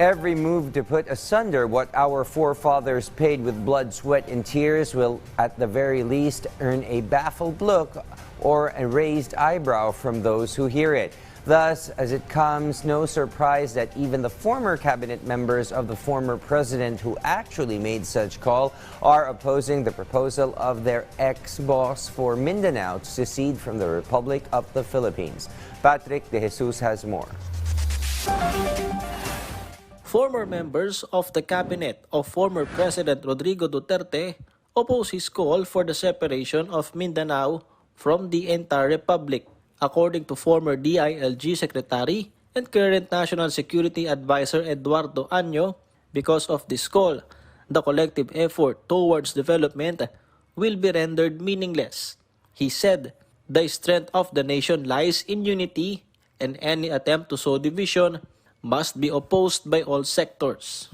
Every move to put asunder what our forefathers paid with blood, sweat, and tears will, at the very least, earn a baffled look or a raised eyebrow from those who hear it. Thus, as it comes, no surprise that even the former cabinet members of the former president who actually made such call are opposing the proposal of their ex-boss for Mindanao to secede from the Republic of the Philippines. Patrick De Jesus has more. Former members of the cabinet of former President Rodrigo Duterte oppose his call for the separation of Mindanao from the entire republic, according to former DILG Secretary and current National Security Advisor Eduardo Año. Because of this call, the collective effort towards development will be rendered meaningless. He said, the strength of the nation lies in unity, and any attempt to sow division must be opposed by all sectors.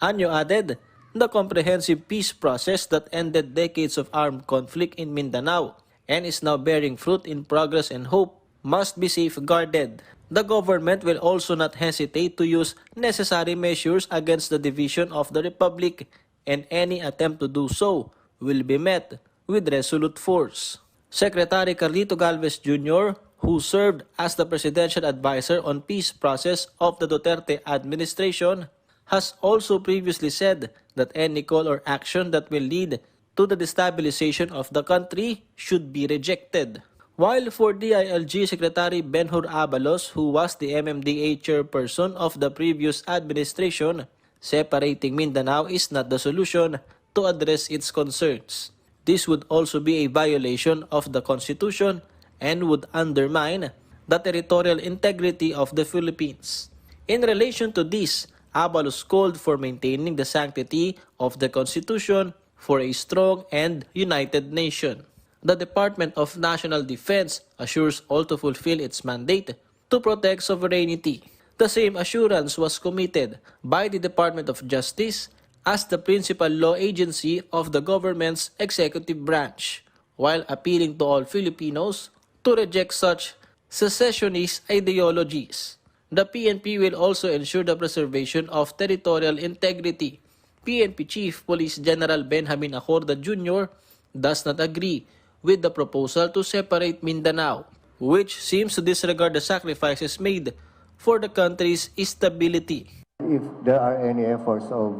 Año added, the comprehensive peace process that ended decades of armed conflict in Mindanao and is now bearing fruit in progress and hope must be safeguarded. The government will also not hesitate to use necessary measures against the division of the republic, and any attempt to do so will be met with resolute force. Secretary Carlito Galvez Jr., who served as the presidential advisor on peace process of the Duterte administration, has also previously said that any call or action that will lead to the destabilization of the country should be rejected. While for DILG Secretary Benhur Abalos, who was the MMDA chairperson of the previous administration, separating Mindanao is not the solution to address its concerns. This would also be a violation of the Constitution and would undermine the territorial integrity of the Philippines. In relation to this, Abalos called for maintaining the sanctity of the Constitution for a strong and united nation. The Department of National Defense assures all to fulfill its mandate to protect sovereignty. The same assurance was committed by the Department of Justice as the principal law agency of the government's executive branch, while appealing to all Filipinos to reject such secessionist ideologies. The PNP will also ensure the preservation of territorial integrity. PNP Chief Police General Benjamin Acorda Jr. does not agree with the proposal to separate Mindanao, which seems to disregard the sacrifices made for the country's stability. If there are any efforts of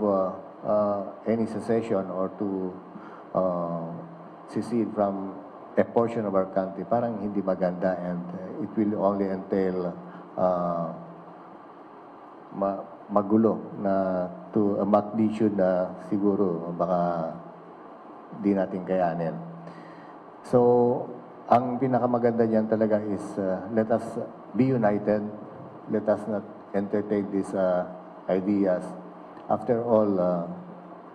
any secession or to secede from a portion of our country, parang hindi maganda, and it will only entail magulo na to a magnitude na siguro baka di natin kayanin. So, ang pinakamaganda niyan talaga is let us be united, let us not entertain these ideas. After all,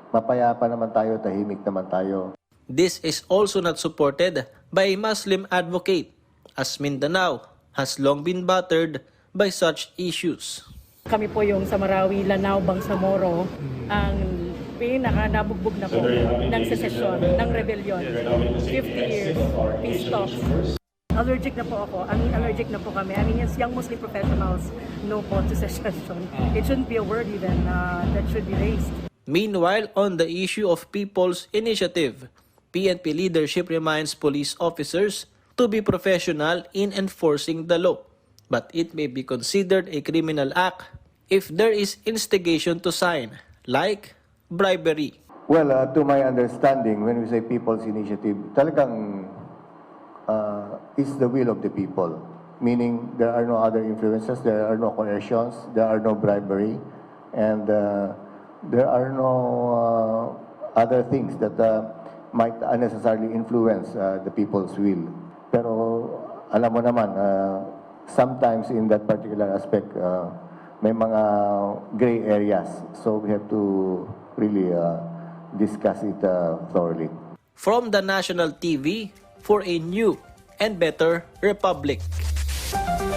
mapayapa naman tayo, tahimik naman tayo. This is also not supported by a Muslim advocate, as Mindanao has long been battered by such issues. Kami po yung sa Marawi, Lanao, Bangsamoro, ang pinaka-nabugbog na po ng secession, ng rebellion. 50 years, peace talks. Allergic na po ako. I mean, allergic na po kami. I mean, as young Muslim professionals, no po to secession. It shouldn't be a word even that should be raised. Meanwhile, on the issue of People's Initiative, PNP leadership reminds police officers to be professional in enforcing the law, but it may be considered a criminal act if there is instigation to sign, like bribery. Well, to my understanding, when we say People's Initiative, talagang is the will of the people. Meaning, there are no other influences, there are no coercions, there are no bribery, and there are no other things that might unnecessarily influence the people's will. Pero alam mo naman, sometimes in that particular aspect, may mga gray areas. So we have to really discuss it thoroughly. From the national TV, for a new and better republic.